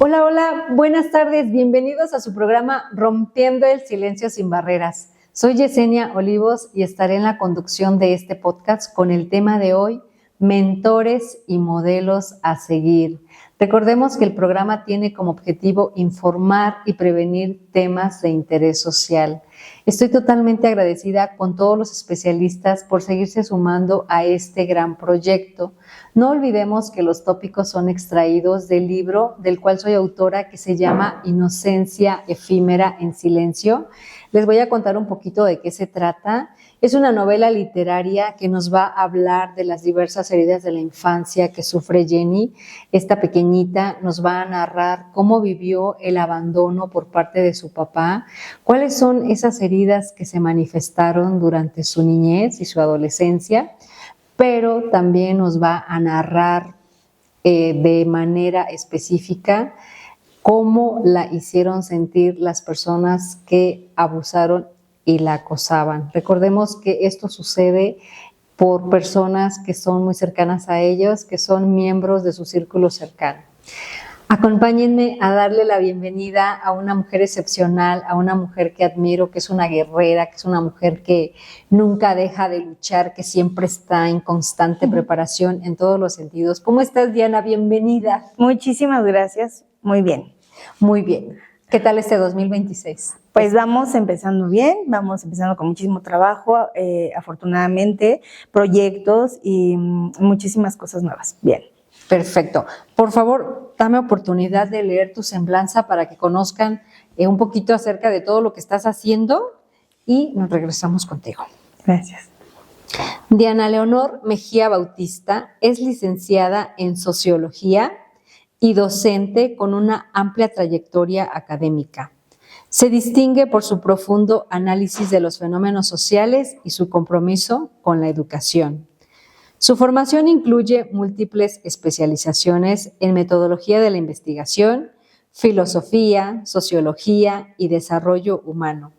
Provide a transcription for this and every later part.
Hola, hola, buenas tardes, bienvenidos a su programa Rompiendo el Silencio sin Barreras. Soy Yesenia Olivos y estaré en la conducción de este podcast con el tema de hoy, mentores y modelos a seguir. Recordemos que el programa tiene como objetivo informar y prevenir temas de interés social. Estoy totalmente agradecida con todos los especialistas por seguirse sumando a este gran proyecto. No olvidemos que los tópicos son extraídos del libro del cual soy autora, que se llama Inocencia efímera en silencio. Les voy a contar un poquito de qué se trata. Es una novela literaria que nos va a hablar de las diversas heridas de la infancia que sufre Jenny. Esta pequeñita nos va a narrar cómo vivió el abandono por parte de su papá, cuáles son esas heridas que se manifestaron durante su niñez y su adolescencia, pero también nos va a narrar de manera específica cómo la hicieron sentir las personas que abusaron y la acosaban. Recordemos que esto sucede por personas que son muy cercanas a ellos, que son miembros de su círculo cercano. Acompáñenme a darle la bienvenida a una mujer excepcional, a una mujer que admiro, que es una guerrera, que es una mujer que nunca deja de luchar, que siempre está en constante preparación en todos los sentidos. ¿Cómo estás, Diana? Bienvenida. Muchísimas gracias. Muy bien. Muy bien. ¿Qué tal este 2026? Pues vamos empezando bien, vamos empezando con muchísimo trabajo, afortunadamente, proyectos y muchísimas cosas nuevas. Bien. Perfecto. Por favor, dame oportunidad de leer tu semblanza para que conozcan un poquito acerca de todo lo que estás haciendo y nos regresamos contigo. Gracias. Diana Leonor Mejía Bautista es licenciada en Sociología y docente con una amplia trayectoria académica. Se distingue por su profundo análisis de los fenómenos sociales y su compromiso con la educación. Su formación incluye múltiples especializaciones en metodología de la investigación, filosofía, sociología y desarrollo humano.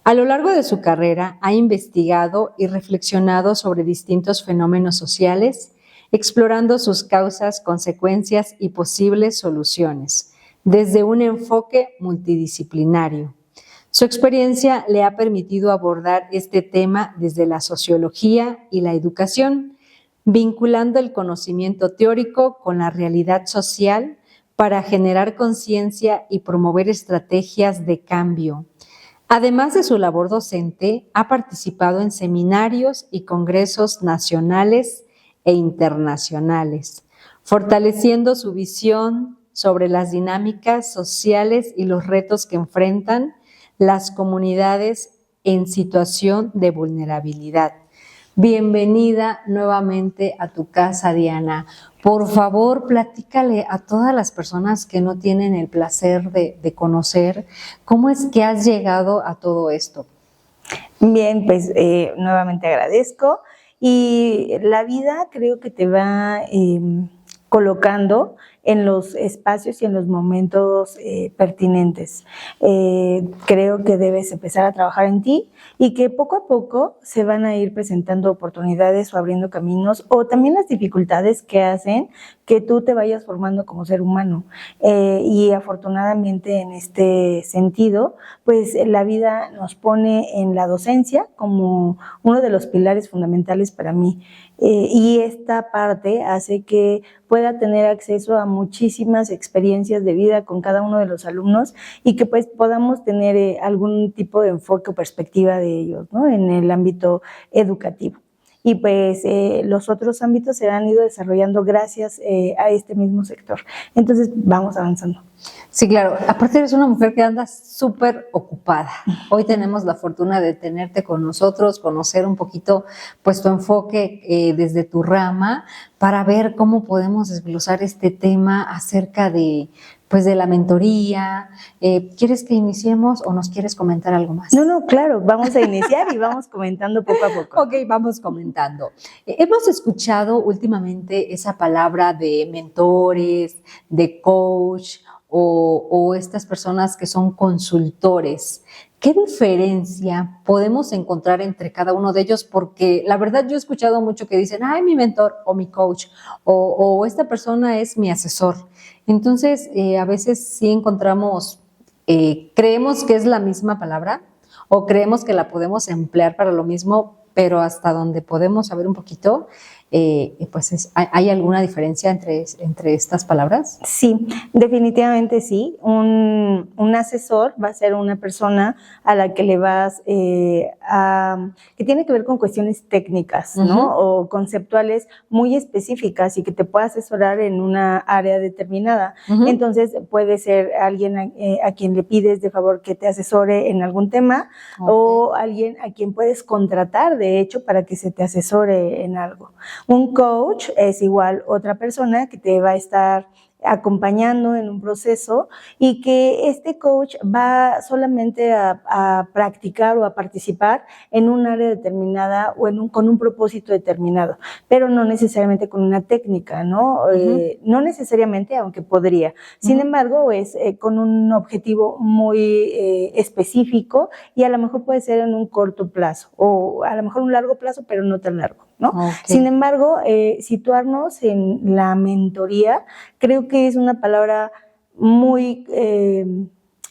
A lo largo de su carrera ha investigado y reflexionado sobre distintos fenómenos sociales, explorando sus causas, consecuencias y posibles soluciones, desde un enfoque multidisciplinario. Su experiencia le ha permitido abordar este tema desde la sociología y la educación, vinculando el conocimiento teórico con la realidad social para generar conciencia y promover estrategias de cambio. Además de su labor docente, ha participado en seminarios y congresos nacionales e internacionales, fortaleciendo su visión sobre las dinámicas sociales y los retos que enfrentan las comunidades en situación de vulnerabilidad. Bienvenida nuevamente a tu casa, Diana. Por favor, platícale a todas las personas que no tienen el placer de conocer cómo es que has llegado a todo esto. Bien, pues nuevamente agradezco y la vida creo que te va colocando en los espacios y en los momentos pertinentes. Creo que debes empezar a trabajar en ti y que poco a poco se van a ir presentando oportunidades o abriendo caminos, o también las dificultades que hacen que tú te vayas formando como ser humano. Y afortunadamente en este sentido, pues la vida nos pone en la docencia como uno de los pilares fundamentales para mí. Y esta parte hace que pueda tener acceso a muchísimas experiencias de vida con cada uno de los alumnos y que pues podamos tener algún tipo de enfoque o perspectiva de ellos, ¿no? En el ámbito educativo. Y pues los otros ámbitos se han ido desarrollando gracias a este mismo sector. Entonces vamos avanzando. Sí, claro. Aparte eres una mujer que anda súper ocupada. Hoy tenemos la fortuna de tenerte con nosotros, conocer un poquito pues tu enfoque desde tu rama para ver cómo podemos desglosar este tema acerca de pues de la mentoría. ¿Quieres que iniciemos o nos quieres comentar algo más? No, claro, vamos a iniciar y vamos comentando poco a poco. Ok, vamos comentando. Hemos escuchado últimamente esa palabra de mentores, de coach o estas personas que son consultores. ¿Qué diferencia podemos encontrar entre cada uno de ellos? Porque la verdad yo he escuchado mucho que dicen, ay, mi mentor o mi coach o esta persona es mi asesor. Entonces, a veces sí encontramos, creemos que es la misma palabra o creemos que la podemos emplear para lo mismo, pero hasta donde podemos saber un poquito, pues ¿hay alguna diferencia entre estas palabras? Sí, definitivamente sí. Un asesor va a ser una persona a la que le vas que tiene que ver con cuestiones técnicas, ¿no? O conceptuales muy específicas y que te pueda asesorar en una área determinada. Entonces puede ser alguien a quien le pides de favor que te asesore en algún tema, o alguien a quien puedes contratar, de hecho, para que se te asesore en algo. Un coach es igual otra persona que te va a estar acompañando en un proceso y que este coach va solamente a practicar o a participar en un área determinada o con un propósito determinado, pero no necesariamente con una técnica, ¿no? No necesariamente, aunque podría. Sin embargo, es con un objetivo muy específico y a lo mejor puede ser en un corto plazo o a lo mejor un largo plazo, pero no tan largo, ¿no? Sin embargo, situarnos en la mentoría, creo que es una palabra muy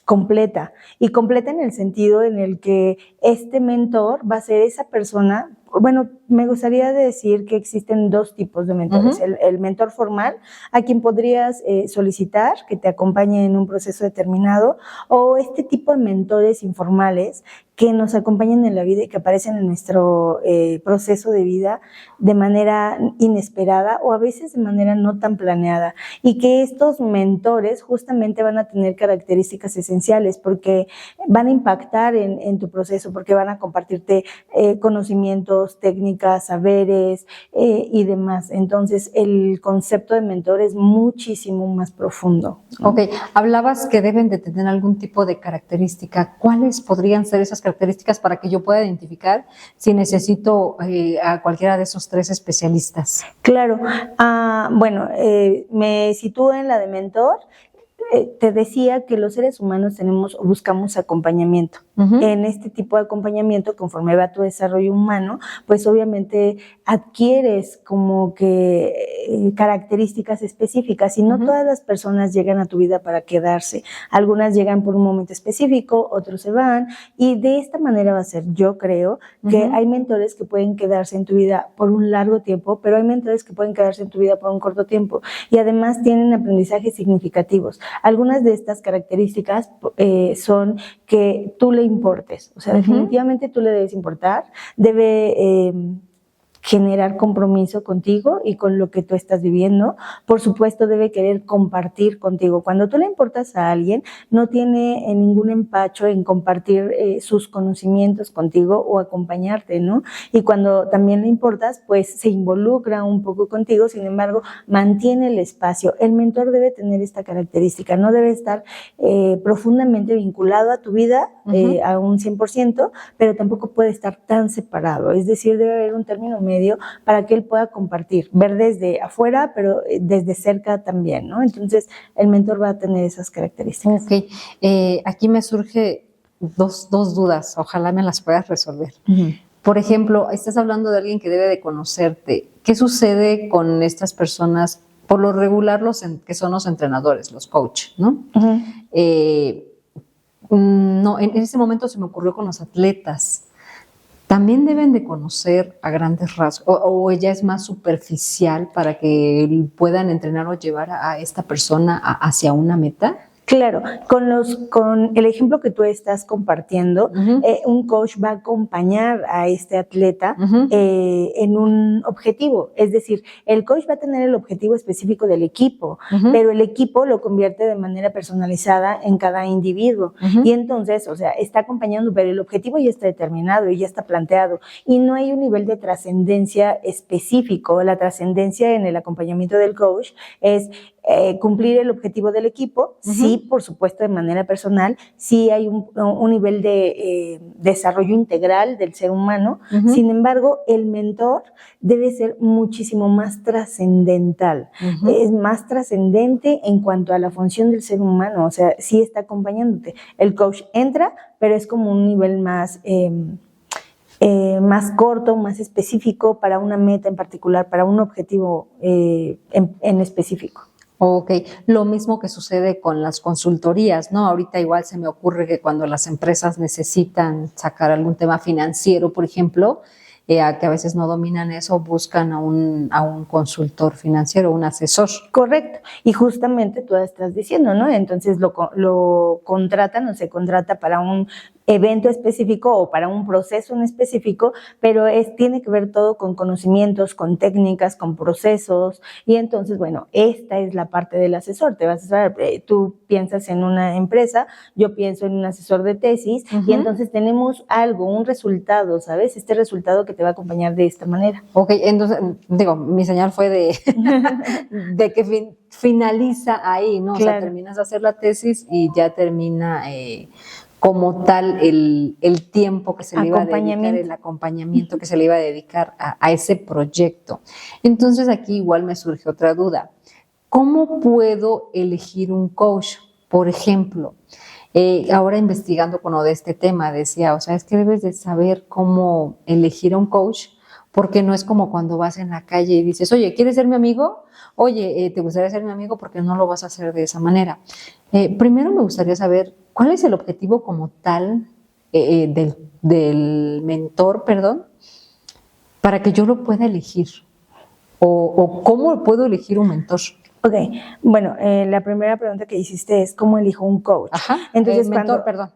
completa, y completa en el sentido en el que este mentor va a ser esa persona. Bueno, me gustaría decir que existen dos tipos de mentores. El mentor formal, a quien podrías solicitar que te acompañe en un proceso determinado, o este tipo de mentores informales que nos acompañan en la vida y que aparecen en nuestro proceso de vida de manera inesperada o a veces de manera no tan planeada, y que estos mentores justamente van a tener características esenciales porque van a impactar en tu proceso, porque van a compartirte conocimientos, técnicas, saberes y demás. Entonces, el concepto de mentor es muchísimo más profundo, ¿no? Ok, hablabas que deben de tener algún tipo de característica. ¿Cuáles podrían ser esas características para que yo pueda identificar si necesito a cualquiera de esos tres especialistas? Claro, bueno, me sitúo en la de mentor. Te decía que los seres humanos buscamos acompañamiento. En este tipo de acompañamiento, conforme va tu desarrollo humano, pues obviamente adquieres como que características específicas, y no todas las personas llegan a tu vida para quedarse. Algunas llegan por un momento específico, otros se van, y de esta manera va a ser. Yo creo que hay mentores que pueden quedarse en tu vida por un largo tiempo, pero hay mentores que pueden quedarse en tu vida por un corto tiempo, y además tienen aprendizajes significativos. Algunas de estas características son que tú le importes, o sea, definitivamente tú le debes importar, debe generar compromiso contigo y con lo que tú estás viviendo. Por supuesto, debe querer compartir contigo. Cuando tú le importas a alguien, no tiene ningún empacho en compartir sus conocimientos contigo o acompañarte, ¿no? Y cuando también le importas, pues se involucra un poco contigo, sin embargo, mantiene el espacio. El mentor debe tener esta característica, no debe estar profundamente vinculado a tu vida a un 100%, pero tampoco puede estar tan separado. Es decir, debe haber un término medio para que él pueda compartir, ver desde afuera, pero desde cerca también, ¿no? Entonces, el mentor va a tener esas características. Ok, aquí me surge dos dudas, ojalá me las puedas resolver. Por ejemplo, estás hablando de alguien que debe de conocerte. ¿Qué sucede con estas personas? Por lo regular, que son los entrenadores, los coaches, ¿no? No, en ese momento se me ocurrió con los atletas. ¿También deben de conocer a grandes rasgos o ella es más superficial para que puedan entrenar o llevar a esta persona hacia una meta? Claro, con el ejemplo que tú estás compartiendo, un coach va a acompañar a este atleta en un objetivo. Es decir, el coach va a tener el objetivo específico del equipo, pero el equipo lo convierte de manera personalizada en cada individuo. Y entonces, o sea, está acompañando, pero el objetivo ya está determinado y ya está planteado. Y no hay un nivel de trascendencia específico. La trascendencia en el acompañamiento del coach es cumplir el objetivo del equipo. Sí, por supuesto, de manera personal, sí hay un nivel de desarrollo integral del ser humano. Sin embargo, el mentor debe ser muchísimo más trascendental. Es más trascendente en cuanto a la función del ser humano, o sea, sí está acompañándote. El coach entra, pero es como un nivel más corto, más específico para una meta en particular, para un objetivo en específico. Ok, lo mismo que sucede con las consultorías, ¿no? Ahorita igual se me ocurre que cuando las empresas necesitan sacar algún tema financiero, por ejemplo, que a veces no dominan eso, buscan a un consultor financiero, un asesor. Correcto, y justamente tú estás diciendo, ¿no? Entonces lo contratan o se contrata para un evento específico o para un proceso en específico, pero tiene que ver todo con conocimientos, con técnicas, con procesos, y entonces, bueno, esta es la parte del asesor. Te vas a asesorar, tú piensas en una empresa, yo pienso en un asesor de tesis, y entonces tenemos un resultado, ¿sabes? Este resultado que te va a acompañar de esta manera. Ok, entonces, mi señal fue de que finaliza ahí, ¿no? Claro. O sea, terminas de hacer la tesis y ya termina como tal el tiempo que se le iba a dedicar, el acompañamiento que se le iba a dedicar a ese proyecto. Entonces aquí igual me surge otra duda. ¿Cómo puedo elegir un coach? Por ejemplo, ahora investigando con lo de este tema, decía, o sea, es que debes de saber cómo elegir a un coach, porque no es como cuando vas en la calle y dices, oye, ¿quieres ser mi amigo? Oye, ¿te gustaría ser mi amigo? Porque no lo vas a hacer de esa manera. Primero me gustaría saber cuál es el objetivo como tal del mentor, para que yo lo pueda elegir. O cómo puedo elegir un mentor. Ok, bueno, la primera pregunta que hiciste es ¿cómo elijo un coach? Ajá, entonces, mentor, perdón.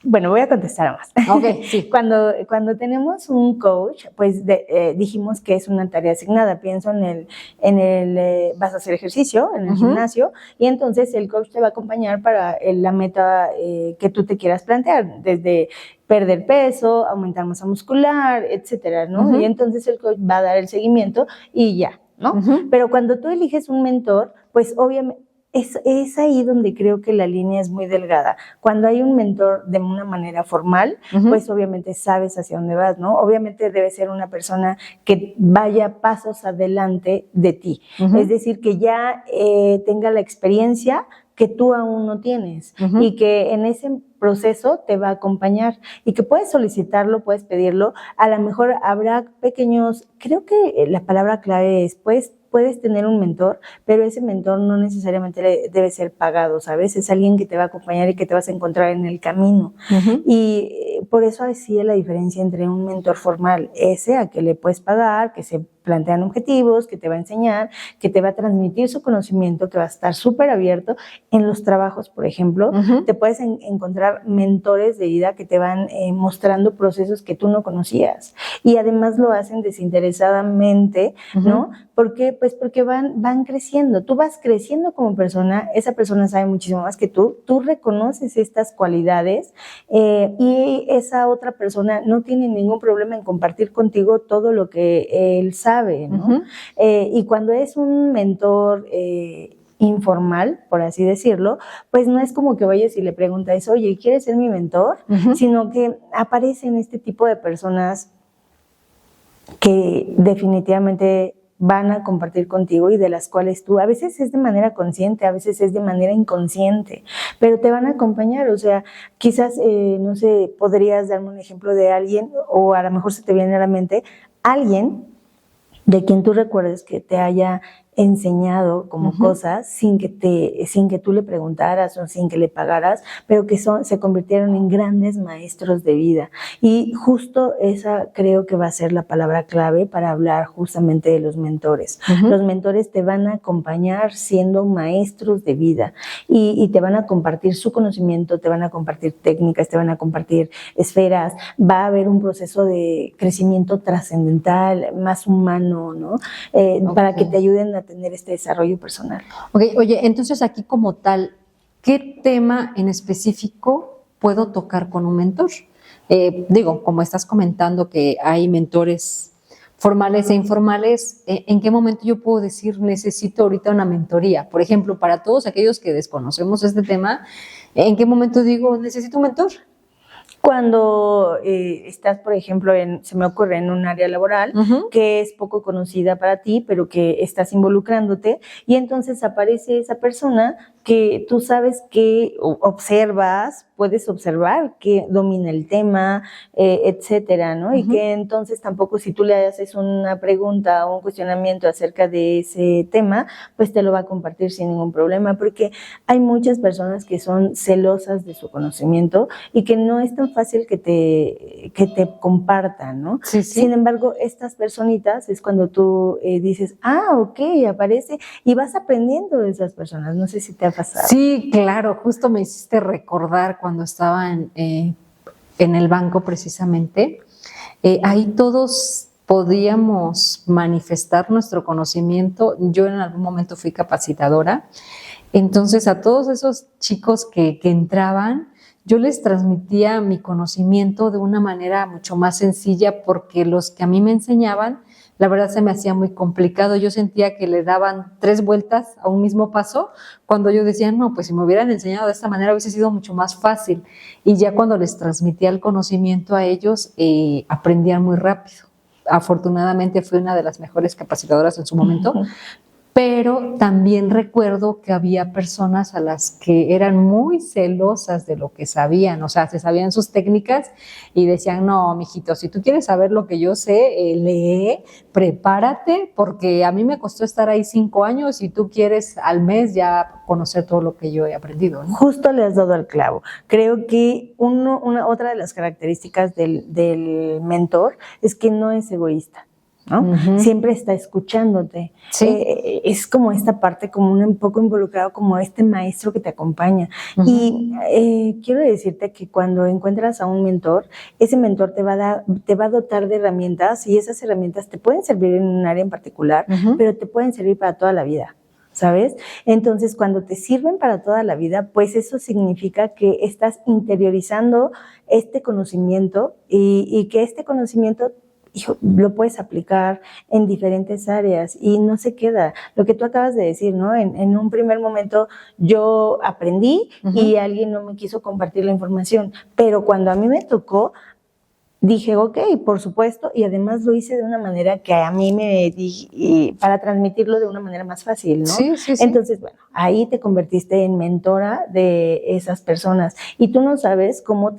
Bueno, voy a contestar a más. Ok, sí. Cuando tenemos un coach, pues dijimos que es una tarea asignada. Pienso vas a hacer ejercicio en el gimnasio, y entonces el coach te va a acompañar para la meta que tú te quieras plantear, desde perder peso, aumentar masa muscular, etcétera, ¿no? Y entonces el coach va a dar el seguimiento y ya, ¿no? Pero cuando tú eliges un mentor, pues obviamente es ahí donde creo que la línea es muy delgada. Cuando hay un mentor de una manera formal, pues obviamente sabes hacia dónde vas, ¿no? Obviamente debe ser una persona que vaya pasos adelante de ti. Es decir, que ya tenga la experiencia que tú aún no tienes y que en ese proceso te va a acompañar y que puedes solicitarlo, puedes pedirlo. A lo mejor habrá creo que la palabra clave es, puedes tener un mentor, pero ese mentor no necesariamente debe ser pagado, ¿sabes? Es alguien que te va a acompañar y que te vas a encontrar en el camino. Y por eso así es la diferencia entre un mentor formal, ese a que le puedes pagar, que se plantean objetivos, que te va a enseñar, que te va a transmitir su conocimiento, que va a estar súper abierto. En los trabajos, por ejemplo, te puedes encontrar mentores de vida que te van mostrando procesos que tú no conocías. Y además lo hacen desinteresadamente, ¿no? ¿Por qué? Pues porque van creciendo. Tú vas creciendo como persona, esa persona sabe muchísimo más que tú reconoces estas cualidades y esa otra persona no tiene ningún problema en compartir contigo todo lo que él sabe, ¿no? Y cuando es un mentor informal, por así decirlo, pues no es como que vayas y le preguntas, oye, ¿quieres ser mi mentor? Sino que aparecen este tipo de personas que definitivamente van a compartir contigo y de las cuales tú, a veces es de manera consciente, a veces es de manera inconsciente, pero te van a acompañar. O sea, quizás, no sé, podrías darme un ejemplo de alguien, o a lo mejor se te viene a la mente alguien de quien tú recuerdes que te haya enseñado como cosas sin que tú le preguntaras o sin que le pagaras, pero que se convirtieron en grandes maestros de vida. Y justo esa creo que va a ser la palabra clave para hablar justamente de los mentores. Los mentores te van a acompañar siendo maestros de vida y te van a compartir su conocimiento, te van a compartir técnicas, te van a compartir esferas. Va a haber un proceso de crecimiento trascendental, más humano, ¿no? Para que te ayuden a tener este desarrollo personal. Okay, oye, entonces aquí como tal, ¿qué tema en específico puedo tocar con un mentor? Como estás comentando que hay mentores formales e informales, ¿en qué momento yo puedo decir necesito ahorita una mentoría? Por ejemplo, para todos aquellos que desconocemos este tema, ¿en qué momento digo necesito un mentor? Cuando estás, por ejemplo, se me ocurre en un área laboral que es poco conocida para ti, pero que estás involucrándote, y entonces aparece esa persona que tú sabes que puedes observar que domina el tema, etcétera, ¿no? Y que entonces tampoco, si tú le haces una pregunta o un cuestionamiento acerca de ese tema, pues te lo va a compartir sin ningún problema, porque hay muchas personas que son celosas de su conocimiento y que no es tan fácil que te compartan, ¿no? Sí. Sin embargo, estas personitas es cuando tú dices, ok, aparece, y vas aprendiendo de esas personas. No sé si te ha pasado. Sí, claro, justo me hiciste recordar cuando estaba en el banco precisamente. Ahí todos podíamos manifestar nuestro conocimiento. Yo en algún momento fui capacitadora, entonces a todos esos chicos que entraban, yo les transmitía mi conocimiento de una manera mucho más sencilla, porque los que a mí me enseñaban, la verdad se me hacía muy complicado. Yo sentía que le daban 3 vueltas a un mismo paso, cuando yo decía, no, pues si me hubieran enseñado de esta manera hubiese sido mucho más fácil. Y ya cuando les transmitía el conocimiento a ellos, aprendían muy rápido. Afortunadamente fui una de las mejores capacitadoras en su momento, pero también recuerdo que había personas a las que eran muy celosas de lo que sabían, o sea, se sabían sus técnicas y decían, no, mijito, si tú quieres saber lo que yo sé, lee, prepárate, porque a mí me costó estar ahí 5 años y tú quieres al mes ya conocer todo lo que yo he aprendido, ¿no? Justo le has dado al clavo. Creo que otra de las características del mentor es que no es egoísta, ¿no? Siempre está escuchándote. Sí. Es como esta parte, como un poco involucrado, como este maestro que te acompaña. Y quiero decirte que cuando encuentras a un mentor, ese mentor te va a dotar de herramientas, y esas herramientas te pueden servir en un área en particular, pero te pueden servir para toda la vida, ¿sabes? Entonces, cuando te sirven para toda la vida, pues eso significa que estás interiorizando este conocimiento, y que este conocimiento lo puedes aplicar en diferentes áreas y no se queda. Lo que tú acabas de decir, ¿no? En un primer momento yo aprendí y alguien no me quiso compartir la información, pero cuando a mí me tocó, dije, ok, por supuesto, y además lo hice de una manera que a mí para transmitirlo de una manera más fácil, ¿no? Sí. Entonces, bueno, ahí te convertiste en mentora de esas personas, y tú no sabes cómo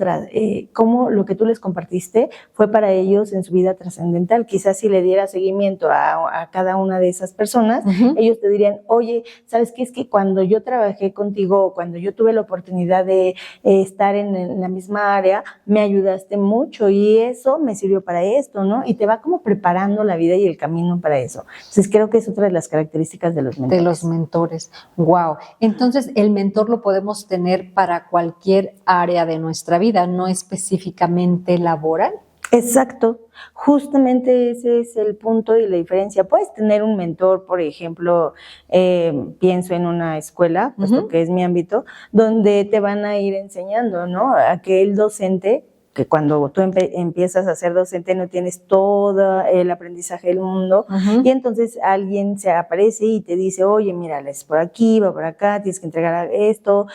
lo que tú les compartiste fue para ellos en su vida trascendental. Quizás si le diera seguimiento a cada una de esas personas, ellos te dirían, oye, ¿sabes qué? Es que cuando yo trabajé contigo, cuando yo tuve la oportunidad de estar en la misma área, me ayudaste mucho, y eso me sirvió para esto, ¿no? Y te va como preparando la vida y el camino para eso. Entonces creo que es otra de las características de los mentores. De los mentores. Wow. Entonces el mentor lo podemos tener para cualquier área de nuestra vida, no específicamente laboral. Exacto, justamente ese es el punto y la diferencia. Puedes tener un mentor, por ejemplo, pienso en una escuela, puesto que es mi ámbito, donde te van a ir enseñando, ¿no? Aquel docente, que cuando tú empiezas a ser docente no tienes todo el aprendizaje del mundo, y entonces alguien se aparece y te dice, oye, mira, es por aquí, va por acá, tienes que entregar esto,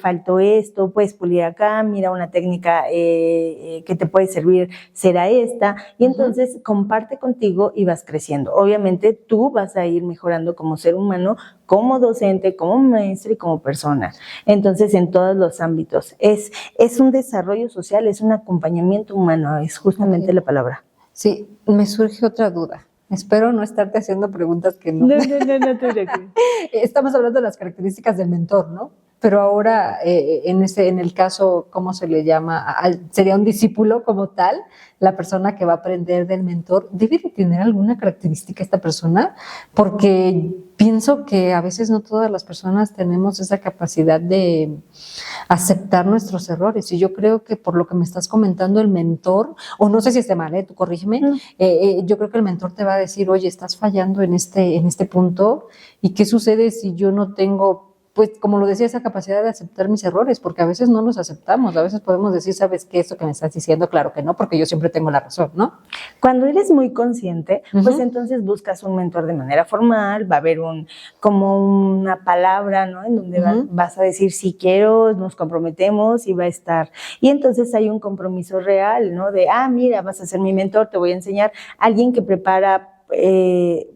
faltó esto, puedes pulir acá, mira, una técnica que te puede servir será esta, y entonces comparte contigo y vas creciendo. Obviamente tú vas a ir mejorando como ser humano, como docente, como maestro y como persona. Entonces, en todos los ámbitos. Es un desarrollo social, es un acompañamiento humano, es justamente la palabra. Sí, me surge otra duda. Espero no estarte haciendo preguntas que no. No te preocupes. Estamos hablando de las características del mentor, ¿no? Pero ahora, en el caso, ¿cómo se le llama? Sería un discípulo como tal, la persona que va a aprender del mentor. ¿Debe de tener alguna característica esta persona? Porque pienso que a veces no todas las personas tenemos esa capacidad de aceptar nuestros errores. Y yo creo que por lo que me estás comentando, el mentor, o no sé si esté mal, tú corrígeme, yo creo que el mentor te va a decir, oye, estás fallando en este punto, ¿y qué sucede si yo no tengo pues como lo decía, esa capacidad de aceptar mis errores, porque a veces no los aceptamos, a veces podemos decir, ¿sabes qué? Esto que me estás diciendo, claro que no, porque yo siempre tengo la razón, ¿no? Cuando eres muy consciente, pues entonces buscas un mentor de manera formal, va a haber como una palabra, ¿no? En donde vas a decir, si quiero, nos comprometemos y va a estar. Y entonces hay un compromiso real, ¿no? De, mira, vas a ser mi mentor, te voy a enseñar. Alguien que prepara,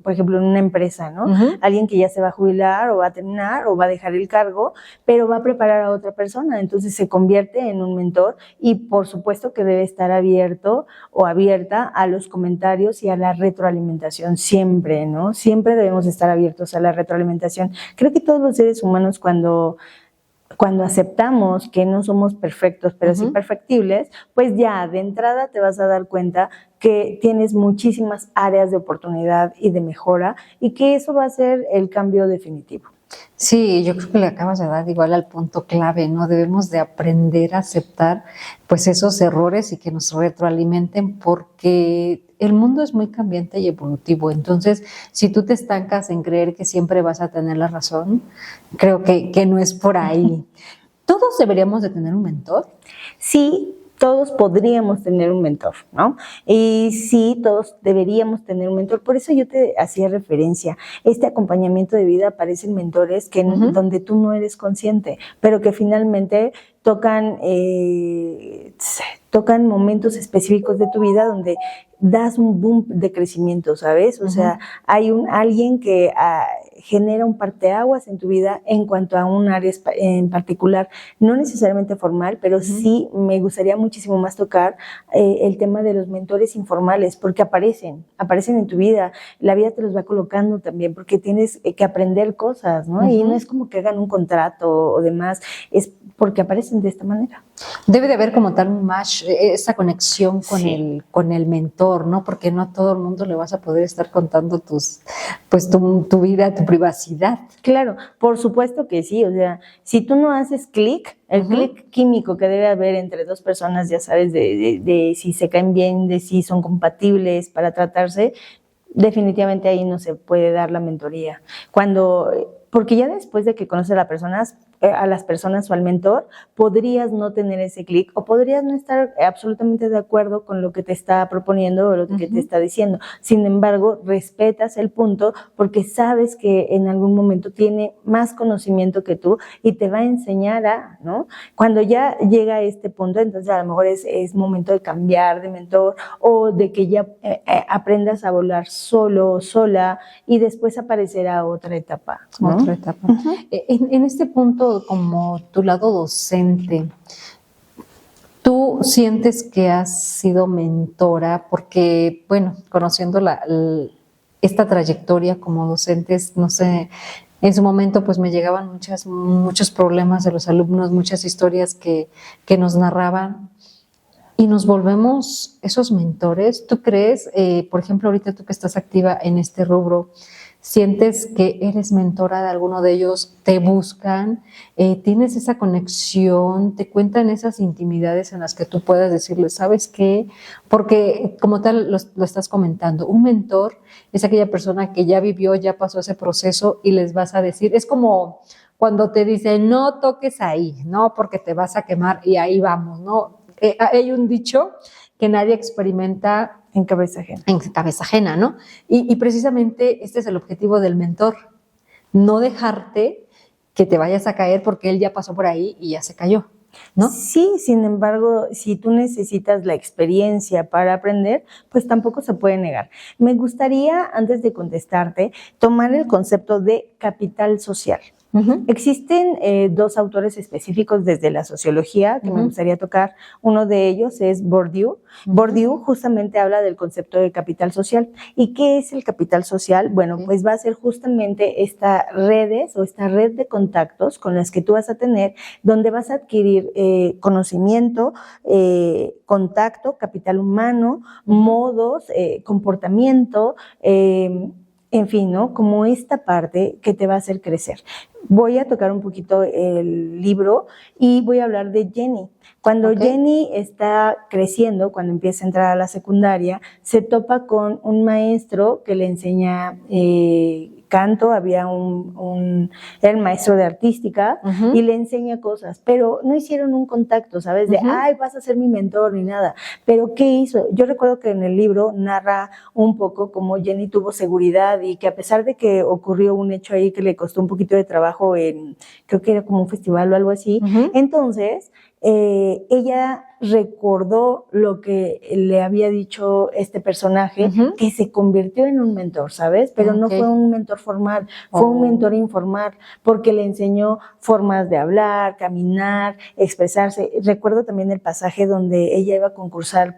por ejemplo, en una empresa, ¿no? Alguien que ya se va a jubilar o va a terminar o va a dejar el cargo, pero va a preparar a otra persona, entonces se convierte en un mentor y por supuesto que debe estar abierto o abierta a los comentarios y a la retroalimentación siempre, ¿no? Siempre debemos estar abiertos a la retroalimentación. Creo que todos los seres humanos cuando aceptamos que no somos perfectos, pero sí perfectibles, pues ya de entrada te vas a dar cuenta que tienes muchísimas áreas de oportunidad y de mejora y que eso va a ser el cambio definitivo. Sí, yo creo que le acabas de dar igual al punto clave, ¿no? Debemos de aprender a aceptar pues esos errores y que nos retroalimenten porque el mundo es muy cambiante y evolutivo. Entonces, si tú te estancas en creer que siempre vas a tener la razón, creo que no es por ahí. ¿Todos deberíamos de tener un mentor? Sí, todos podríamos tener un mentor, ¿no? Y sí, todos deberíamos tener un mentor. Por eso yo te hacía referencia. Este acompañamiento de vida aparecen mentores que donde tú no eres consciente, pero que finalmente tocan momentos específicos de tu vida donde das un boom de crecimiento, ¿sabes? O sea, hay alguien que genera un parteaguas en tu vida en cuanto a un área en particular, no necesariamente formal, pero sí me gustaría muchísimo más tocar el tema de los mentores informales, porque aparecen en tu vida, la vida te los va colocando también, porque tienes que aprender cosas, ¿no? Y no es como que hagan un contrato o demás, es porque aparecen de esta manera. Debe de haber como tal un match, esa conexión con el mentor, ¿no? Porque no a todo el mundo le vas a poder estar contando tu vida, tu privacidad. Claro, por supuesto que sí, o sea, si tú no haces clic, el clic químico que debe haber entre dos personas, ya sabes, de si se caen bien, de si son compatibles para tratarse, definitivamente ahí no se puede dar la mentoría. Porque ya después de que conoces a las personas o al mentor, podrías no tener ese clic o podrías no estar absolutamente de acuerdo con lo que te está proponiendo o lo que te está diciendo. Sin embargo, respetas el punto porque sabes que en algún momento tiene más conocimiento que tú y te va a enseñar ¿no? Cuando ya llega a este punto, entonces a lo mejor es momento de cambiar de mentor o de que ya aprendas a volar solo o sola y después aparecerá otra etapa, ¿no? Otra etapa. En este punto, como tu lado docente, ¿tú sientes que has sido mentora? Porque, bueno, conociendo esta trayectoria como docentes, no sé, en su momento pues me llegaban muchos problemas de los alumnos, muchas historias que nos narraban y nos volvemos esos mentores. ¿Tú crees, por ejemplo, ahorita tú que estás activa en este rubro, sientes que eres mentora de alguno de ellos, te buscan, tienes esa conexión, te cuentan esas intimidades en las que tú puedas decirles, ¿sabes qué? Porque como tal lo estás comentando, un mentor es aquella persona que ya vivió, ya pasó ese proceso y les vas a decir, es como cuando te dicen, no toques ahí, ¿no? Porque te vas a quemar y ahí vamos, ¿no? Hay un dicho que nadie experimenta en cabeza ajena. En cabeza ajena, ¿no? Y precisamente este es el objetivo del mentor, no dejarte que te vayas a caer porque él ya pasó por ahí y ya se cayó, ¿no? Sí, sin embargo, si tú necesitas la experiencia para aprender, pues tampoco se puede negar. Me gustaría, antes de contestarte, tomar el concepto de capital social. Existen dos autores específicos desde la sociología que me gustaría tocar. Uno de ellos es Bourdieu. Bourdieu justamente habla del concepto de capital social. ¿Y qué es el capital social? Bueno, pues va a ser justamente esta red de contactos con las que tú vas a tener, donde vas a adquirir conocimiento, contacto, capital humano, modos, comportamiento, en fin, ¿no? Como esta parte que te va a hacer crecer. Voy a tocar un poquito el libro y voy a hablar de Jenny. Cuando Jenny está creciendo, cuando empieza a entrar a la secundaria, se topa con un maestro que le enseña canto, había era el maestro de artística Ujú. y le enseña cosas, pero no hicieron un contacto, ¿sabes? De, Ujú. ay, vas a ser mi mentor ni nada. Pero ¿qué hizo? Yo recuerdo que en el libro narra un poco cómo Jenny tuvo seguridad y que a pesar de que ocurrió un hecho ahí que le costó un poquito de trabajo creo que era como un festival o algo así, Ujú. entonces ella recordó lo que le había dicho este personaje, Ujú. que se convirtió en un mentor, ¿sabes? Pero no Ok. fue un mentor formal, fue un mentor informal, porque le enseñó formas de hablar, caminar, expresarse. Recuerdo también el pasaje donde ella iba a concursar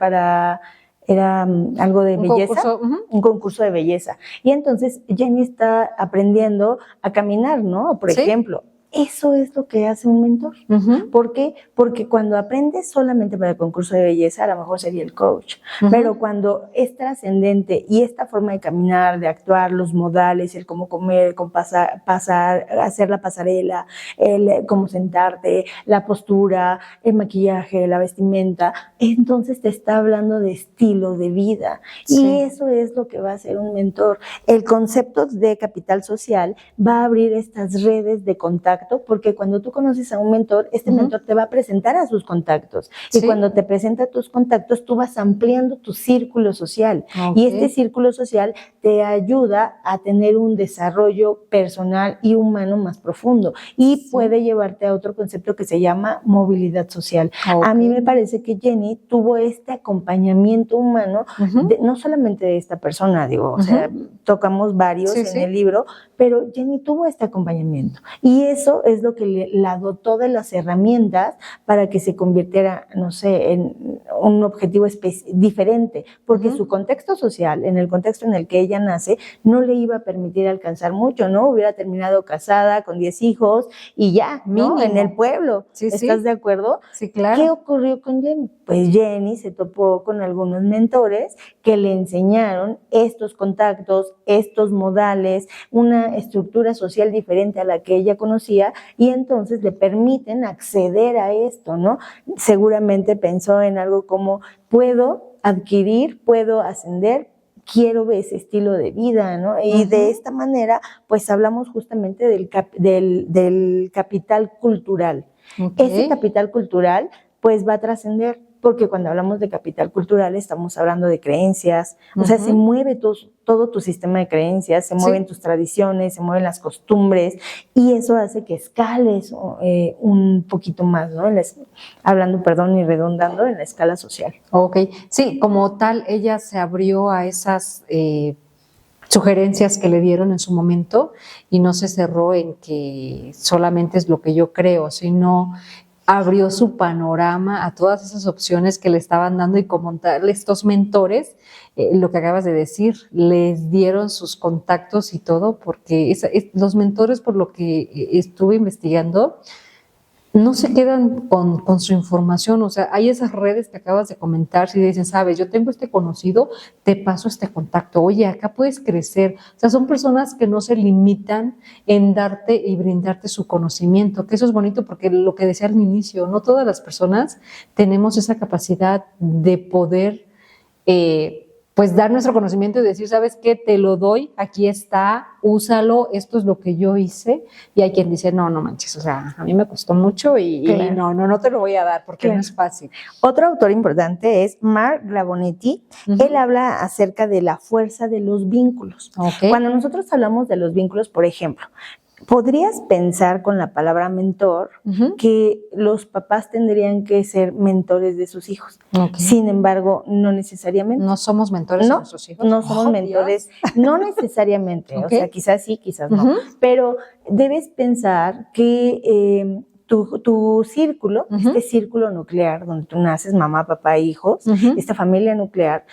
era algo de belleza, un concurso de belleza. Y entonces Jenny está aprendiendo a caminar, ¿no? Por ejemplo. Eso es lo que hace un mentor. Ujú. ¿Por qué? Porque cuando aprendes solamente para el concurso de belleza, a lo mejor sería el coach. Ujú. Pero cuando es trascendente y esta forma de caminar, de actuar, los modales, el cómo comer, el cómo pasar, hacer la pasarela, el cómo sentarte, la postura, el maquillaje, la vestimenta, entonces te está hablando de estilo de vida. Sí. Y eso es lo que va a ser un mentor. El concepto de capital social va a abrir estas redes de contacto, porque cuando tú conoces a un mentor, este Ujú. mentor te va a presentar a sus contactos. Sí. Y cuando te presenta a tus contactos, tú vas ampliando tu círculo social. Ok. Y este círculo social te ayuda a tener un desarrollo personal y humano más profundo. Y Sí. puede llevarte a otro concepto que se llama movilidad social. Ok. A mí me parece que Jenny tuvo este acompañamiento humano, Ujú. no solamente de esta persona, digo, o sea, tocamos varios Sí, en sí. el libro, pero Jenny tuvo este acompañamiento. Y eso es lo que la dotó de las herramientas para que se convirtiera, no sé, en un objetivo diferente, porque Ujú. su contexto social, en el contexto en el que ella nace, no le iba a permitir alcanzar mucho, ¿no? Hubiera terminado casada con 10 hijos y ya, ¿no? Mínimo. En el pueblo. Sí, sí. ¿Estás de acuerdo? Sí, claro. ¿Qué ocurrió con Jenny? Pues Jenny se topó con algunos mentores que le enseñaron estos contactos, estos modales, una estructura social diferente a la que ella conocía, y entonces le permiten acceder a esto, ¿no? Seguramente pensó en algo como, puedo adquirir, puedo ascender, quiero ese estilo de vida, ¿no? Y de esta manera, pues hablamos justamente del capital cultural. Okay. Ese capital cultural, pues va a trascender, porque cuando hablamos de capital cultural estamos hablando de creencias, o sea, se mueve todo tu sistema de creencias, se mueven tus tradiciones, se mueven las costumbres, y eso hace que escales un poquito más, ¿no? Hablando, perdón, y redundando, en la escala social. Ok, sí, como tal, ella se abrió a esas sugerencias que le dieron en su momento y no se cerró en que solamente es lo que yo creo, sino abrió su panorama a todas esas opciones que le estaban dando, y como tal, estos mentores, lo que acabas de decir, les dieron sus contactos y todo, porque los mentores, por lo que estuve investigando, no se quedan con su información. O sea, hay esas redes que acabas de comentar, si dicen, sabes, yo tengo este conocido, te paso este contacto, oye, acá puedes crecer. O sea, son personas que no se limitan en darte y brindarte su conocimiento, que eso es bonito, porque lo que decía al inicio, no todas las personas tenemos esa capacidad de poder pues dar nuestro conocimiento y decir, ¿sabes qué? Te lo doy, aquí está, úsalo, esto es lo que yo hice. Y hay quien dice, no manches, o sea, a mí me costó mucho y no te lo voy a dar porque no es fácil. Otro autor importante es Mark Grabonetti. Él habla acerca de la fuerza de los vínculos. Okay. Cuando nosotros hablamos de los vínculos, por ejemplo, podrías pensar con la palabra mentor que los papás tendrían que ser mentores de sus hijos. Okay. Sin embargo, no necesariamente. ¿No somos mentores de nuestros hijos? No somos mentores, Dios. No necesariamente. Okay. O sea, quizás sí, quizás no. Pero debes pensar que tu círculo, este círculo nuclear donde tú naces, mamá, papá, hijos, esta familia nuclear,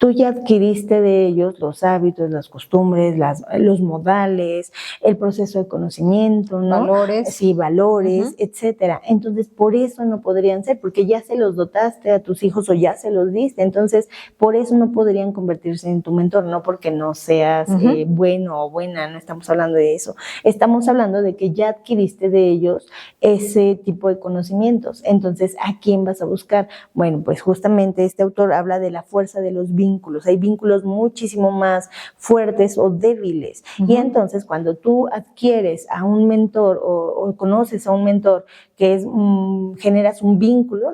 tú ya adquiriste de ellos los hábitos, las costumbres, los modales, el proceso de conocimiento, ¿no? Valores. Sí, valores, etcétera. Entonces, por eso no podrían ser, porque ya se los dotaste a tus hijos o ya se los diste. Entonces, por eso no podrían convertirse en tu mentor, no porque no seas bueno o buena, no estamos hablando de eso. Estamos hablando de que ya adquiriste de ellos ese tipo de conocimientos. Entonces, ¿a quién vas a buscar? Bueno, pues justamente este autor habla de la fuerza de los vínculos vínculos. Hay vínculos muchísimo más fuertes o débiles. Y entonces cuando tú adquieres a un mentor o conoces a un mentor que es generas un vínculo,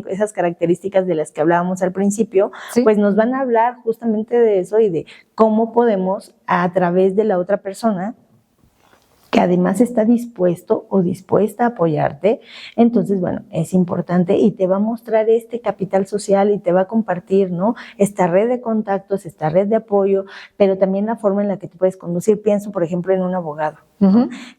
esas características de las que hablábamos al principio, pues nos van a hablar justamente de eso y de cómo podemos, a través de la otra persona, que además está dispuesto o dispuesta a apoyarte, entonces, bueno, es importante y te va a mostrar este capital social y te va a compartir, ¿no? Esta red de contactos, esta red de apoyo, pero también la forma en la que te puedes conducir. Pienso, por ejemplo, en un abogado.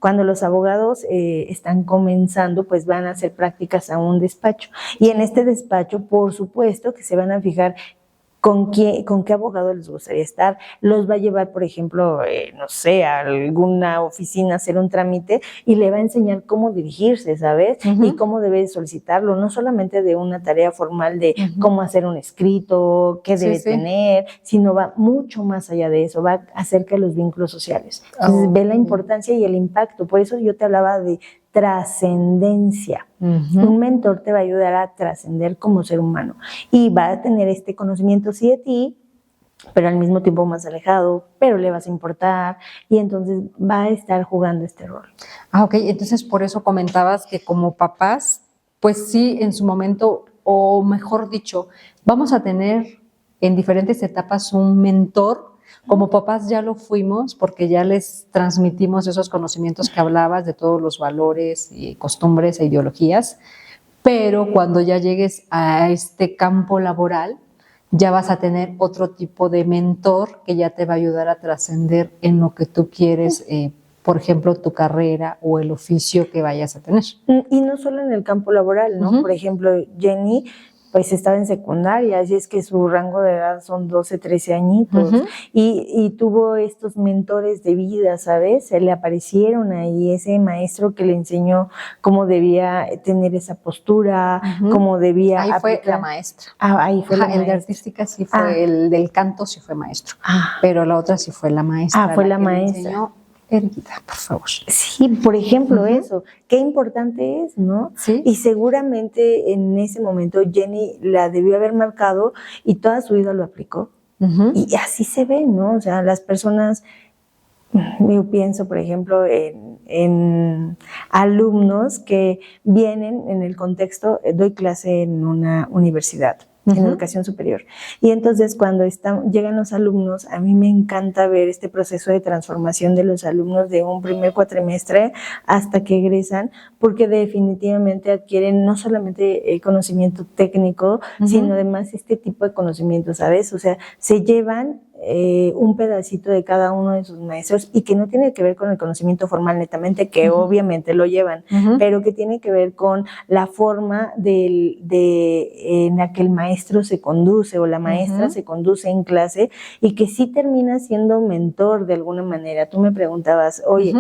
Cuando los abogados están comenzando, pues van a hacer prácticas a un despacho. Y en este despacho, por supuesto, que se van a fijar ¿con qué abogado les gustaría estar? Los va a llevar, por ejemplo, no sé, a alguna oficina a hacer un trámite y le va a enseñar cómo dirigirse, ¿sabes? Y cómo debe solicitarlo, no solamente de una tarea formal de cómo hacer un escrito, qué debe tener, sino va mucho más allá de eso, va acerca de los vínculos sociales. Entonces, ve la importancia y el impacto. Por eso yo te hablaba de trascendencia. Un mentor te va a ayudar a trascender como ser humano y va a tener este conocimiento sí de ti, pero al mismo tiempo más alejado, pero le vas a importar y entonces va a estar jugando este rol. Ok, entonces por eso comentabas que como papás, pues sí, en su momento, o mejor dicho, vamos a tener en diferentes etapas un mentor. Como papás ya lo fuimos porque ya les transmitimos esos conocimientos que hablabas de todos los valores y costumbres e ideologías, pero cuando ya llegues a este campo laboral, ya vas a tener otro tipo de mentor que ya te va a ayudar a trascender en lo que tú quieres, por ejemplo, tu carrera o el oficio que vayas a tener. Y no solo en el campo laboral, ¿no? Por ejemplo, Jenny pues estaba en secundaria, así es que su rango de edad son 12, 13 añitos, y tuvo estos mentores de vida, ¿sabes? Se le aparecieron ahí ese maestro que le enseñó cómo debía tener esa postura, cómo debía ahí aplicar. fue la maestra. Ahí fue la maestra. El de artística sí fue, el del canto sí fue maestro, pero la otra sí fue la maestra. Fue la maestra. Erguida, por favor. Sí, por ejemplo, eso. Qué importante es, ¿no? Sí. Y seguramente en ese momento Jenny la debió haber marcado y toda su vida lo aplicó. Y así se ve, ¿no? O sea, las personas, yo pienso, por ejemplo, en alumnos que vienen en el contexto, doy clase en una universidad. En educación superior. Y entonces cuando llegan los alumnos, a mí me encanta ver este proceso de transformación de los alumnos de un primer cuatrimestre hasta que egresan, porque definitivamente adquieren no solamente el conocimiento técnico, sino además este tipo de conocimiento, ¿sabes? O sea, se llevan un pedacito de cada uno de sus maestros y que no tiene que ver con el conocimiento formal netamente, que obviamente lo llevan, pero que tiene que ver con la forma en la que el maestro se conduce o la maestra se conduce en clase y que sí termina siendo mentor de alguna manera. Tú me preguntabas, oye,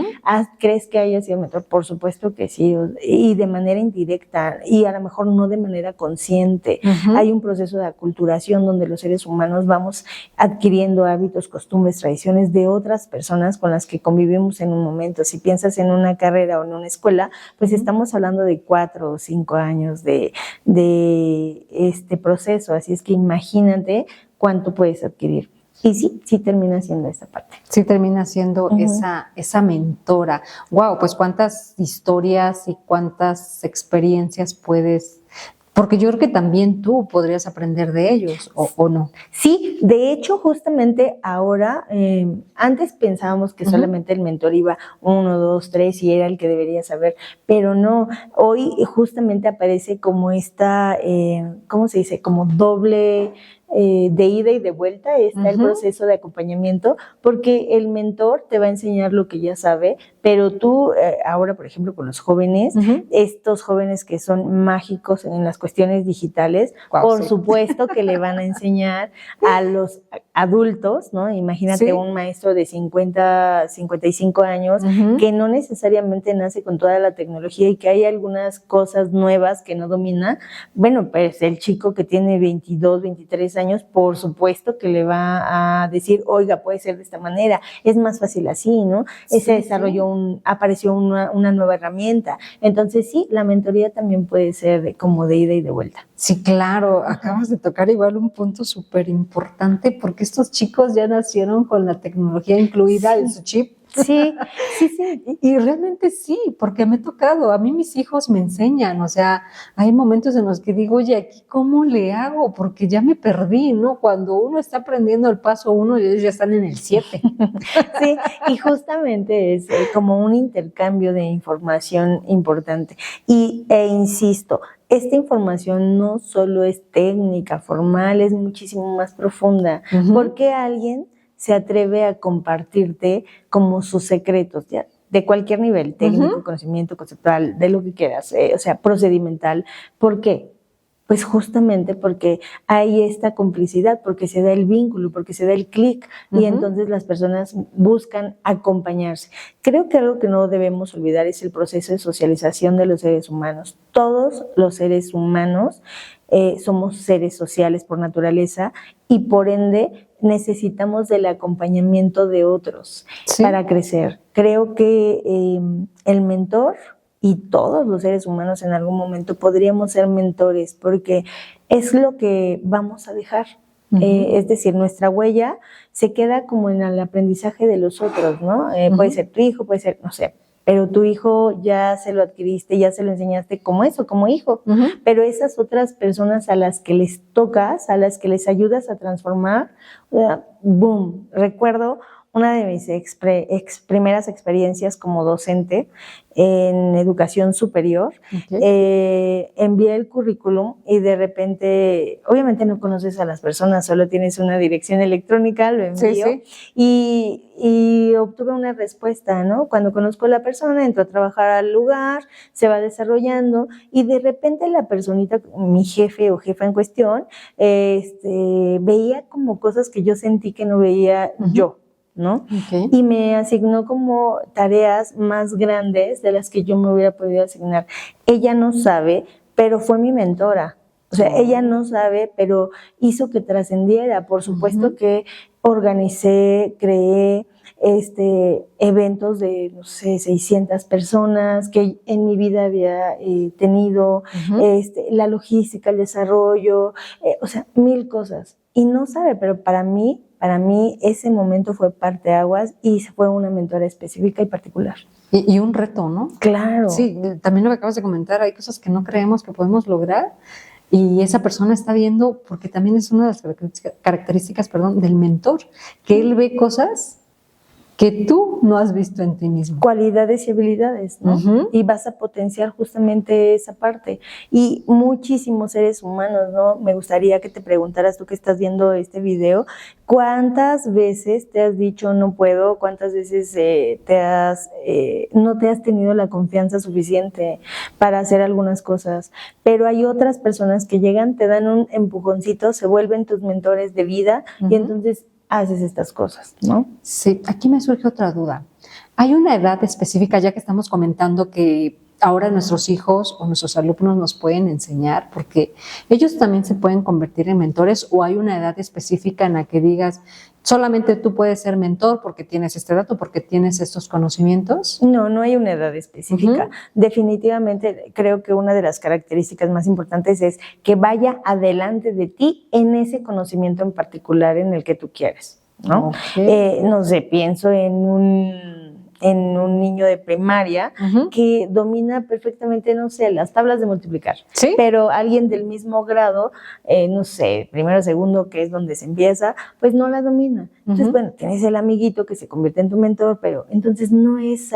¿crees que haya sido mentor? Por supuesto que sí, y de manera indirecta y a lo mejor no de manera consciente. Hay un proceso de aculturación donde los seres humanos vamos adquiriendo hábitos, costumbres, tradiciones de otras personas con las que convivimos en un momento. Si piensas en una carrera o en una escuela, pues estamos hablando de 4 o 5 años de este proceso, así es que imagínate cuánto puedes adquirir. Y sí termina siendo esa parte. Sí termina siendo esa mentora. Wow, pues cuántas historias y cuántas experiencias puedes... Porque yo creo que también tú podrías aprender de ellos, ¿o no? Sí, de hecho, justamente ahora, antes pensábamos que solamente el mentor iba 1, 2, 3 y era el que debería saber, pero no, hoy justamente aparece como esta, ¿cómo se dice? Como doble... de ida y de vuelta está el proceso de acompañamiento, porque el mentor te va a enseñar lo que ya sabe, pero tú ahora, por ejemplo, con los jóvenes, estos jóvenes que son mágicos en las cuestiones digitales, por supuesto que le van a enseñar a los adultos, ¿no? Imagínate un maestro de 50, 55 años que no necesariamente nace con toda la tecnología y que hay algunas cosas nuevas que no domina. Bueno, pues el chico que tiene 22, 23 años años, por supuesto que le va a decir, oiga, puede ser de esta manera, es más fácil así, ¿no? Se desarrolló apareció una nueva herramienta. Entonces sí, la mentoría también puede ser como de ida y de vuelta. Sí, claro, acabas de tocar igual un punto súper importante porque estos chicos ya nacieron con la tecnología incluida en su chip. Sí. Y realmente sí, porque me ha tocado, a mí mis hijos me enseñan, o sea, hay momentos en los que digo, oye, ¿aquí cómo le hago? Porque ya me perdí, ¿no? Cuando uno está aprendiendo el paso 1 y ellos ya están en el 7. Sí, y justamente es como un intercambio de información importante. Insisto, esta información no solo es técnica, formal, es muchísimo más profunda, porque alguien se atreve a compartirte como sus secretos, ya, de cualquier nivel, técnico, conocimiento, conceptual, de lo que quieras, o sea, procedimental. ¿Por qué? Pues justamente porque hay esta complicidad, porque se da el vínculo, porque se da el clic, y entonces las personas buscan acompañarse. Creo que algo que no debemos olvidar es el proceso de socialización de los seres humanos. Todos los seres humanos somos seres sociales por naturaleza y por ende necesitamos del acompañamiento de otros para crecer. Creo que el mentor y todos los seres humanos en algún momento podríamos ser mentores porque es lo que vamos a dejar. Es decir, nuestra huella se queda como en el aprendizaje de los otros, ¿no? Puede ser tu hijo, puede ser, no sé, pero tu hijo ya se lo adquiriste, ya se lo enseñaste como eso, como hijo. Pero esas otras personas a las que les tocas, a las que les ayudas a transformar, boom. Recuerdo una de mis primeras experiencias como docente en educación superior. Envié el currículum y de repente, obviamente no conoces a las personas, solo tienes una dirección electrónica, lo envío y obtuve una respuesta, ¿no? Cuando conozco a la persona, entro a trabajar al lugar, se va desarrollando y de repente la personita, mi jefe o jefa en cuestión, veía como cosas que yo sentí que no veía yo, ¿no? Y me asignó como tareas más grandes de las que yo me hubiera podido asignar. Ella no sabe, pero fue mi mentora. O sea, ella no sabe, pero hizo que trascendiera. Por supuesto que organicé, creé eventos de, no sé, 600 personas que en mi vida había tenido, la logística, el desarrollo, o sea, 1000 cosas. Y no sabe, pero para mí ese momento fue parteaguas y fue una mentora específica y particular. Y un reto, ¿no? Claro. Sí, también lo que acabas de comentar, hay cosas que no creemos que podemos lograr y esa persona está viendo, porque también es una de las características del mentor, que él ve cosas que tú no has visto en ti mismo. Cualidades y habilidades, ¿no? Y vas a potenciar justamente esa parte. Y muchísimos seres humanos, ¿no? Me gustaría que te preguntaras, tú que estás viendo este video, ¿cuántas veces te has dicho no puedo? ¿Cuántas veces no te has tenido la confianza suficiente para hacer algunas cosas? Pero hay otras personas que llegan, te dan un empujoncito, se vuelven tus mentores de vida y entonces haces estas cosas, ¿no? Sí, aquí me surge otra duda. ¿Hay una edad específica, ya que estamos comentando que ahora nuestros hijos o nuestros alumnos nos pueden enseñar, porque ellos también se pueden convertir en mentores, o hay una edad específica en la que digas, solamente tú puedes ser mentor porque tienes este dato, porque tienes estos conocimientos? No hay una edad específica. Definitivamente creo que una de las características más importantes es que vaya adelante de ti en ese conocimiento en particular en el que tú quieres, ¿no? No sé, pienso en un niño de primaria que domina perfectamente, no sé, las tablas de multiplicar. ¿Sí? Pero alguien del mismo grado, no sé, primero, segundo, que es donde se empieza, pues no la domina. Entonces, bueno, tienes el amiguito que se convierte en tu mentor, pero entonces no es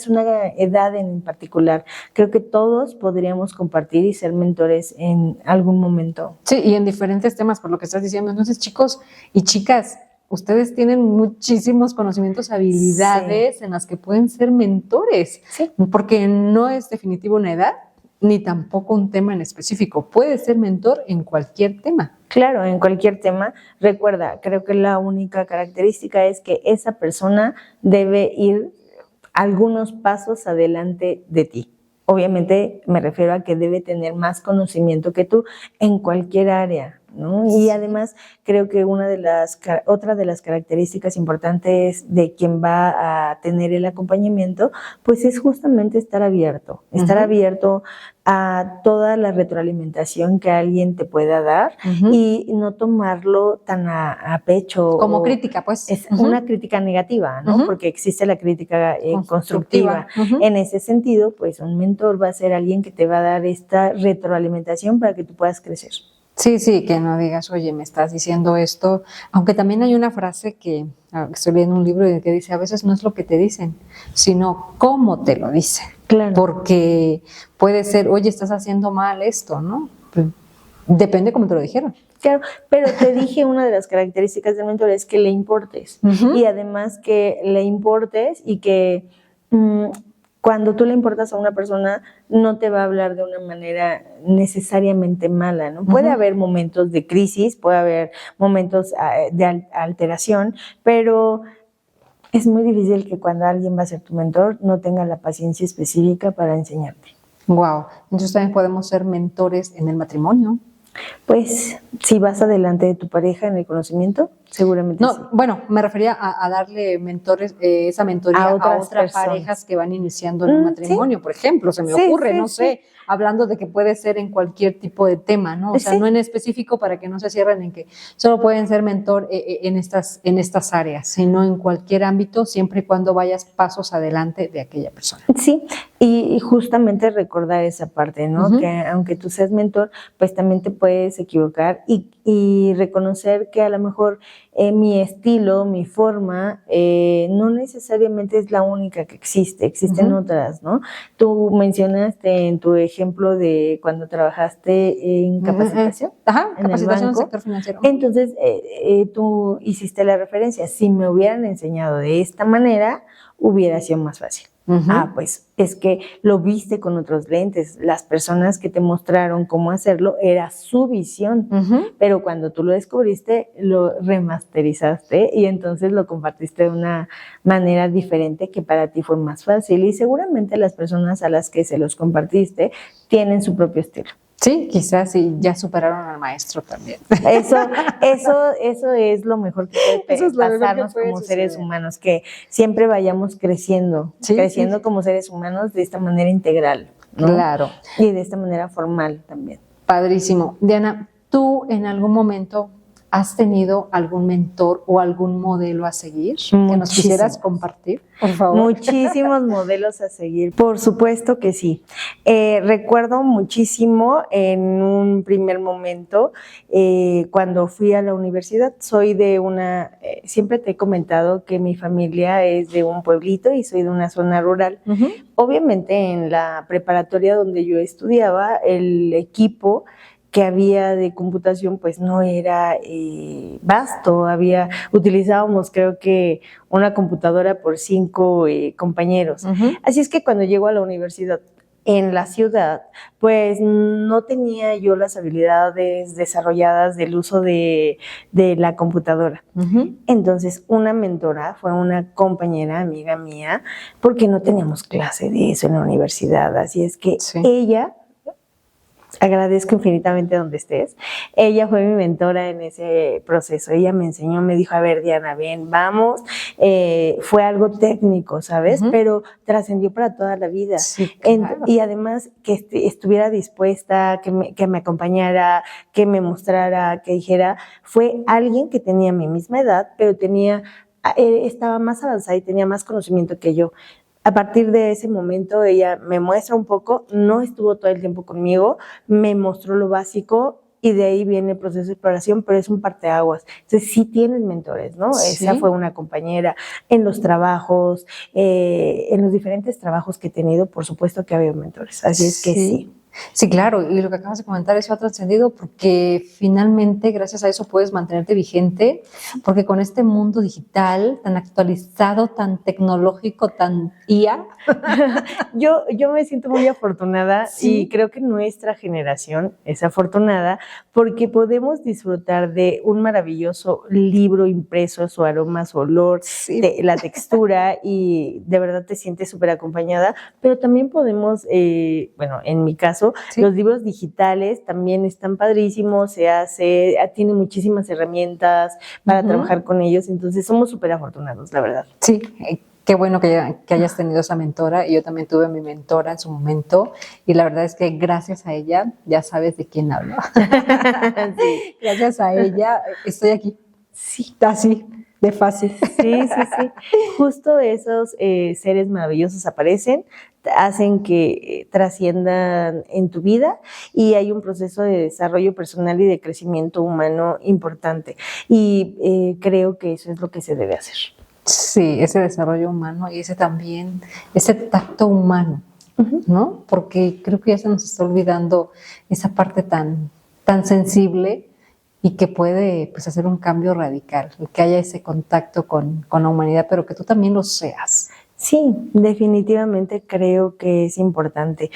una edad en particular. Creo que todos podríamos compartir y ser mentores en algún momento. Sí, y en diferentes temas, por lo que estás diciendo. Entonces, chicos y chicas, ustedes tienen muchísimos conocimientos, habilidades en las que pueden ser mentores, porque no es definitivo una edad, ni tampoco un tema en específico. Puede ser mentor en cualquier tema. Claro, en cualquier tema. Recuerda, creo que la única característica es que esa persona debe ir algunos pasos adelante de ti. Obviamente me refiero a que debe tener más conocimiento que tú en cualquier área, ¿no? Y además creo que otra de las características importantes de quien va a tener el acompañamiento, pues es justamente estar abierto a toda la retroalimentación que alguien te pueda dar y no tomarlo tan a pecho. Como crítica, pues. Es una crítica negativa, ¿no? Porque existe la crítica constructiva. En ese sentido, pues un mentor va a ser alguien que te va a dar esta retroalimentación para que tú puedas crecer. Sí, que no digas, oye, me estás diciendo esto, aunque también hay una frase que estoy leyendo un libro que dice, a veces no es lo que te dicen, sino cómo te lo dicen. Claro. Porque puede ser, oye, estás haciendo mal esto, ¿no? Pues, depende cómo te lo dijeron. Claro, pero te dije una de las características del mentor es que le importes. Y además que le importes y que cuando tú le importas a una persona, no te va a hablar de una manera necesariamente mala, ¿no? Puede haber momentos de crisis, puede haber momentos de alteración, pero es muy difícil que cuando alguien va a ser tu mentor no tenga la paciencia específica para enseñarte. Wow. Entonces también podemos ser mentores en el matrimonio. Pues si vas adelante de tu pareja en el conocimiento, seguramente sí. Bueno, me refería a darle mentores, esa mentoría a otras parejas que van iniciando en un matrimonio, por ejemplo, se me ocurre, no sé, hablando de que puede ser en cualquier tipo de tema, ¿no? O sea, no en específico para que no se cierren en que solo pueden ser mentor en estas áreas, sino en cualquier ámbito, siempre y cuando vayas pasos adelante de aquella persona. Sí, y justamente recordar esa parte, ¿no? Que aunque tú seas mentor, pues también te puedes equivocar y reconocer que a lo mejor mi estilo, mi forma, no necesariamente es la única que existe, existen otras, ¿no? Tú mencionaste en tu ejemplo de cuando trabajaste en capacitación. Capacitación en el sector financiero. Entonces, tú hiciste la referencia, si me hubieran enseñado de esta manera, hubiera sido más fácil. Pues es que lo viste con otros lentes. Las personas que te mostraron cómo hacerlo era su visión, pero cuando tú lo descubriste, lo remasterizaste y entonces lo compartiste de una manera diferente que para ti fue más fácil. Y seguramente las personas a las que se los compartiste tienen su propio estilo. Sí, quizás sí, ya superaron al maestro también. Eso es lo mejor que puede pasarnos como seres humanos, que siempre vayamos creciendo como seres humanos de esta manera integral, ¿no? Claro. Y de esta manera formal también. Padrísimo. Diana, ¿tú en algún momento has tenido algún mentor o algún modelo a seguir que nos quisieras compartir, por favor? Muchísimos modelos a seguir, por supuesto que sí. Recuerdo muchísimo en un primer momento cuando fui a la universidad. Soy de siempre te he comentado que mi familia es de un pueblito y soy de una zona rural. Obviamente en la preparatoria donde yo estudiaba, el equipo que había de computación pues no era vasto, utilizábamos creo que una computadora por 5 compañeros. Así es que cuando llego a la universidad en la ciudad, pues no tenía yo las habilidades desarrolladas del uso de la computadora. Entonces una mentora fue una compañera, amiga mía, porque no teníamos clase de eso en la universidad. Así es que ella, agradezco infinitamente donde estés, ella fue mi mentora en ese proceso. Ella me enseñó, me dijo, a ver, Diana, ven, vamos. Fue algo técnico, ¿sabes? Pero trascendió para toda la vida. Sí, claro. Y además que estuviera dispuesta, que me acompañara, que me mostrara, que dijera, fue alguien que tenía mi misma edad, pero estaba más avanzada y tenía más conocimiento que yo. A partir de ese momento ella me muestra un poco, no estuvo todo el tiempo conmigo, me mostró lo básico y de ahí viene el proceso de exploración, pero es un parteaguas. Entonces sí tienes mentores, ¿no? Sí. Esa fue una compañera en los trabajos, en los diferentes trabajos que he tenido, por supuesto que ha habido mentores, así es que sí. Sí, claro, y lo que acabas de comentar, eso ha trascendido porque finalmente gracias a eso puedes mantenerte vigente, porque con este mundo digital tan actualizado, tan tecnológico, tan IA. Yo me siento muy afortunada y creo que nuestra generación es afortunada porque podemos disfrutar de un maravilloso libro impreso, su aroma, su olor, la textura, y de verdad te sientes súper acompañada, pero también podemos, bueno, en mi caso, caso. Sí. Los libros digitales también están padrísimos, tiene muchísimas herramientas para trabajar con ellos, entonces somos súper afortunados, la verdad. Sí, qué bueno que hayas tenido esa mentora, y yo también tuve mi mentora en su momento, y la verdad es que gracias a ella, ya sabes de quién hablo. Sí. Gracias a ella estoy aquí. Sí, así, de fácil. Sí. Justo esos seres maravillosos aparecen, hacen que trasciendan en tu vida, y hay un proceso de desarrollo personal y de crecimiento humano importante. Y creo que eso es lo que se debe hacer. Sí, ese desarrollo humano y ese tacto humano, ¿no? Porque creo que ya se nos está olvidando esa parte tan sensible, y que puede, pues, hacer un cambio radical, que haya ese contacto con la humanidad, pero que tú también lo seas. Sí, definitivamente creo que es importante.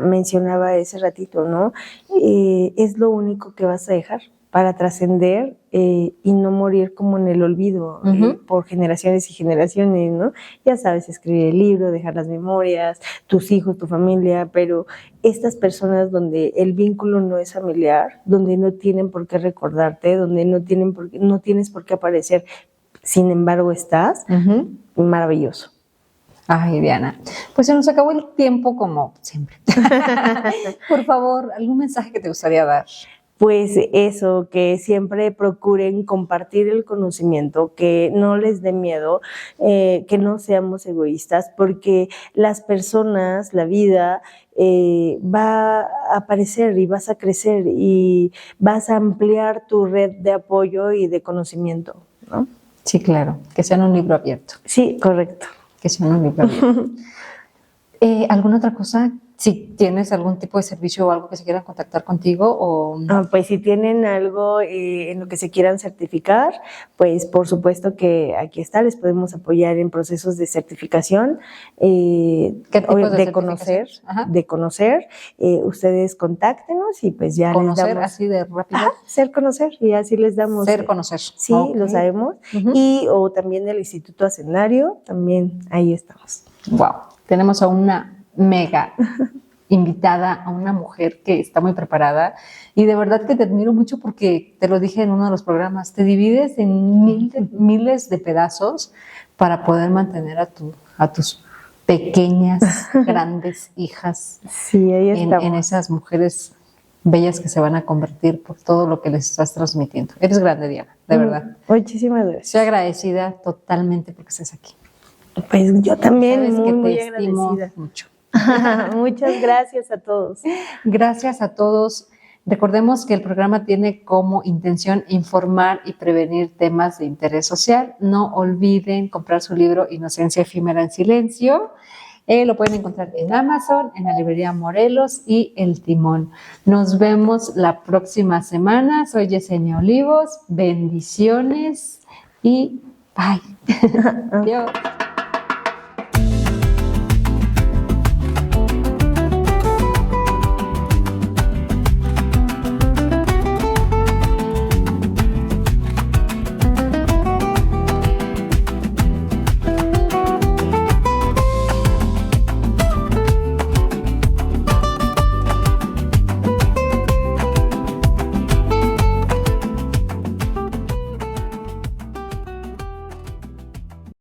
Mencionaba ese ratito, ¿no? Es lo único que vas a dejar para trascender y no morir como en el olvido por generaciones y generaciones, ¿no? Ya sabes, escribir el libro, dejar las memorias, tus hijos, tu familia, pero estas personas donde el vínculo no es familiar, donde no tienen por qué recordarte, donde no tienes por qué aparecer, sin embargo estás, maravilloso. Ay, Diana, pues se nos acabó el tiempo como siempre. Por favor, ¿algún mensaje que te gustaría dar? Pues eso, que siempre procuren compartir el conocimiento, que no les dé miedo, que no seamos egoístas, porque las personas, la vida, va a aparecer y vas a crecer y vas a ampliar tu red de apoyo y de conocimiento, ¿no? Sí, claro, que sean un libro abierto. Sí, correcto. Que sean un libro abierto. ¿Alguna otra cosa? Si tienes algún tipo de servicio o algo que se quieran contactar contigo o... Pues si tienen algo en lo que se quieran certificar, pues por supuesto que aquí está, les podemos apoyar en procesos de certificación, de conocer, ustedes contáctenos y pues ya conocer, les damos... así de rápido. Ser conocer, y así les damos... Conocer. Sí, lo sabemos. O también del Instituto Hacendario, también ahí estamos. Wow, tenemos a una mega invitada, a una mujer que está muy preparada, y de verdad que te admiro mucho, porque te lo dije en uno de los programas, te divides en miles de pedazos para poder mantener a tus pequeñas, grandes hijas. Sí, ahí estamos. En esas mujeres bellas que se van a convertir por todo lo que les estás transmitiendo. Eres grande, Diana, de verdad. Muchísimas gracias. Soy agradecida totalmente porque estés aquí. Pues yo también, muy estimo agradecida. Mucho. Muchas gracias a todos. Gracias a todos. Recordemos que el programa tiene como intención informar y prevenir temas de interés social. No olviden comprar su libro Inocencia efímera en silencio. Lo pueden encontrar en Amazon, en la librería Morelos y El Timón. Nos vemos la próxima semana. Soy Yesenia Olivos. Bendiciones y bye. Adiós.